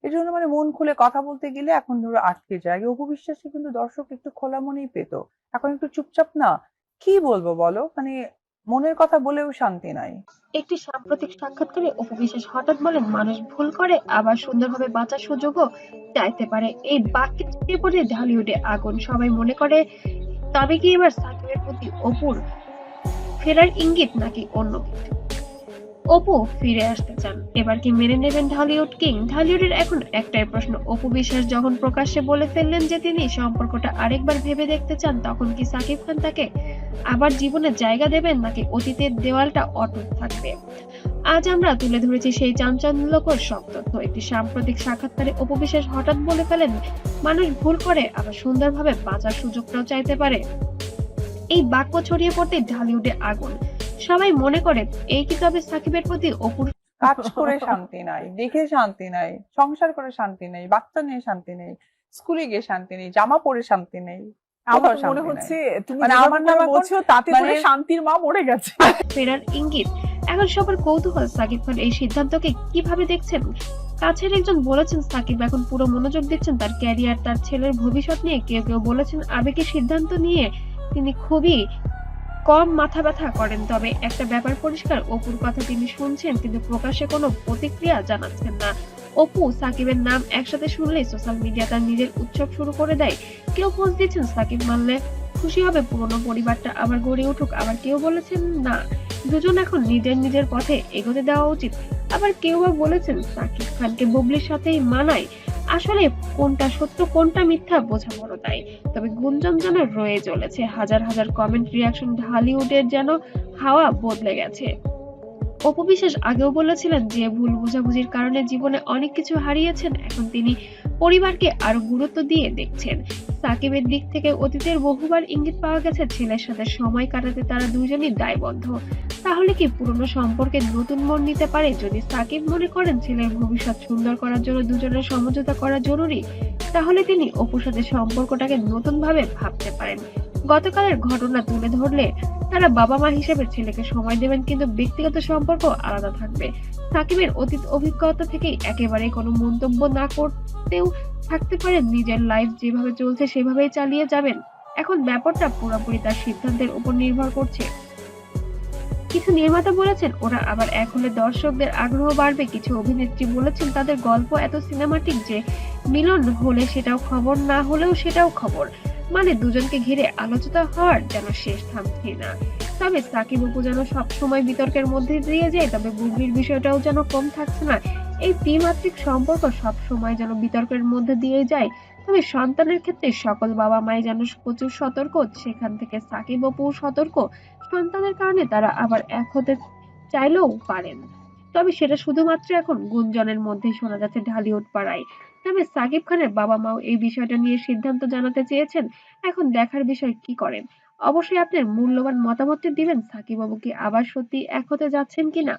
এজন্য মানে মন খুলে কথা বলতে গেলে এখন ধরো আটকে যায়। আগে অপু বিশ্বাসকে কিন্তু দর্শক একটু খোলা মনেই পেত। এখন একটু চুপচাপ না। কি বলবো বলো? মানে মনের কথা বলেও শান্তি নাই। একটি সাম্প্রতিক সাক্ষাৎকারে অপু বিশ্বাস হঠাৎ বলেন, মানুষ ভুল করে আবার সুন্দরভাবে বাঁচার সুযোগও চাইতে পারে। এই বাক্যে ছড়িয়ে পড়ে ঢালিউডে আগুন। সবাই মনে করে, তবে কি এবার সাকিবের প্রতি অপুর ফেরার ইঙ্গিত নাকি অন্য কিছু? অপু ফিরে আসতে চান, এবার কি মেনে নেবেন ঢালিউড কিং? ঢালিউডের এখন একটাই প্রশ্ন, অপু বিশ্বাস যখন প্রকাশ্যে বলে ফেললেন যে তিনি সম্পর্কটা আরেকবার ভেবে দেখতে চান, তখন কি সাকিব খান তাকে আবার জীবনে জায়গা দেবেন, নাকি অতীতের দেওয়ালটা অটুট থাকবে? আজ আমরা তুলে ধরেছি সেই চাঞ্চল্যকর সব তথ্য। একটি সাম্প্রতিক সাক্ষাৎকারে অপু বিশ্বাস হঠাৎ বলে ফেলেন, মানুষ ভুল করে আবার সুন্দরভাবে বাঁচার সুযোগটাও চাইতে পারে। এই বাক্য ছড়িয়ে পড়তেই ঢালিউডে আগুন। সবাই মনে করে, এই কি তবে সাকিবের প্রতি অপুর? কাজ করে শান্তি নাই, দেখে শান্তি নাই, সংসার করে শান্তি নেই, বাচ্চা নিয়ে শান্তি নেই, স্কুলে গিয়ে শান্তি নেই, জামা পরে শান্তি নেই, আমার কোথাও তো মনে শান্তি নাই। হচ্ছে তুমি মানে যেভাবে আমার নাম করে এখন বলছো তাতে মানে করে শান্তির মা মরে গেছে। ফেরার ইঙ্গিত। এখন সবার কৌতূহল, সাকিব খান এই সিদ্ধান্তকে কিভাবে দেখছেন? কাছের একজন বলেছেন, সাকিব এখন পুরো মনোযোগ দিচ্ছেন তার ক্যারিয়ার, তার ছেলের ভবিষ্যৎ নিয়ে। কেউ কেউ বলেছেন, আবেগী সিদ্ধান্ত নিয়ে তিনি খুবই কম মাথা ব্যথা করেন। তবে একটা ব্যাপার পরিষ্কার, অপুর কথা তিনি শুনছেন কিন্তু প্রকাশ্যে কোনো প্রতিক্রিয়া জানাচ্ছেন না। অপু সাকিবের নাম একসাথে শুনলেই সোশ্যাল মিডিয়া তার নিজের উৎসব শুরু করে দেয়। কেউ পোস্ট দিচ্ছেন, সাকিব মানলে খুশি হবে, পুরোনো পরিবারটা আবার গড়ে উঠুক। আবার কেউ বলেছেন, না, দুজন এখন নিজের নিজের পথে এগোতে দেওয়া উচিত। আবার কেউ বা বলেছেন, সাকিব খানকে বুবলির সাথেই মানায়। আসলে কোনটা সত্য কোনটা মিথ্যা বোঝা বড় দায়। তবে গুঞ্জন যেন রয়ে চলেছে, হাজার হাজার কমেন্ট, রিয়াকশন। ঢালিউডের যেন হাওয়া বদলে গেছে। অপু বিশ্বাস আগেও বলেছিলেন যে ভুল বোঝাবুঝির কারণে জীবনে অনেক কিছু হারিয়েছেন, এখন তিনি পরিবারকে আরো গুরুত্ব দিয়ে দেখছেন। সাকিবের দিক থেকে অতীতের বহুবার ইঙ্গিত পাওয়া গেছে, ছেলের সাথে সময় কাটাতে তারা দুজনই দায়বদ্ধ। তাহলে কি পুরনো সম্পর্কে নতুন মোড় নিতে পারে? যদি সাকিব মনে করেন ছেলের ভবিষ্যৎ সুন্দর করার জন্য দুজনের সমঝোতা করা জরুরি, তাহলে তিনি অপুর সাথে সম্পর্কটাকে নতুন ভাবে ভাবতে পারেন। গতকালের ঘটনা তুলে ধরলে তারা বাবা মা হিসেবে ছেলেকে সময় দেবেন, কিন্তু ব্যক্তিগত সম্পর্ক আলাদা থাকবে। সাকিবের অতীত অভিজ্ঞতা থেকে একেবারে কোনো মন্তব্য না করতেও থাকতে পারেন, নিজের লাইফ যেভাবে চলছে সেভাবেই চালিয়ে যাবেন। এখন ব্যাপারটা পুরোপুরি তার সিদ্ধান্তের উপর নির্ভর করছে। কিছু নির্মাতা বলেছেন ওরা আবার এক হলে দর্শকদের আগ্রহ বাড়বে। কিছু অভিনেত্রী বলেছেন তাদের গল্প এত সিনেমাটিক যে মিলন হলে সেটাও খবর, না হলেও সেটাও খবর। মানে দুজনকে ঘিরে আলোচনা হওয়ার যেন শেষ থামছে না। তবে সাকিব অপু যেন সবসময় বিতর্কের মধ্যে দিয়ে যায়, তবে বুবলির বিষয়টাও যেন কম থাকছে না। এই দ্বিমাত্রিক সম্পর্ক সব সময় যেন বিতর্কের মধ্যে দিয়ে যায়। তবে সন্তানের ক্ষেত্রে সকল বাবা মাই যেন প্রচুর সতর্ক, সেখান থেকে সাকিব অপু সতর্ক। সন্তানের কারণে তারা আবার এক হতে চাইলেও পারেন। তবে সেটা শুধুমাত্র এখন গুঞ্জনের মধ্যেই শোনা যাচ্ছে ঢালিউড পাড়ায়। তবে সাকিব খানের বাবা মাও এই বিষয়টা নিয়ে সিদ্ধান্ত জানাতে চেয়েছেন। এখন দেখার বিষয় কি করেন। অবশ্যই আপনার মূল্যবান মতামতটি দিবেন, সাকিব বাবু কি আবার সত্যি এক হতে যাচ্ছেন কিনা।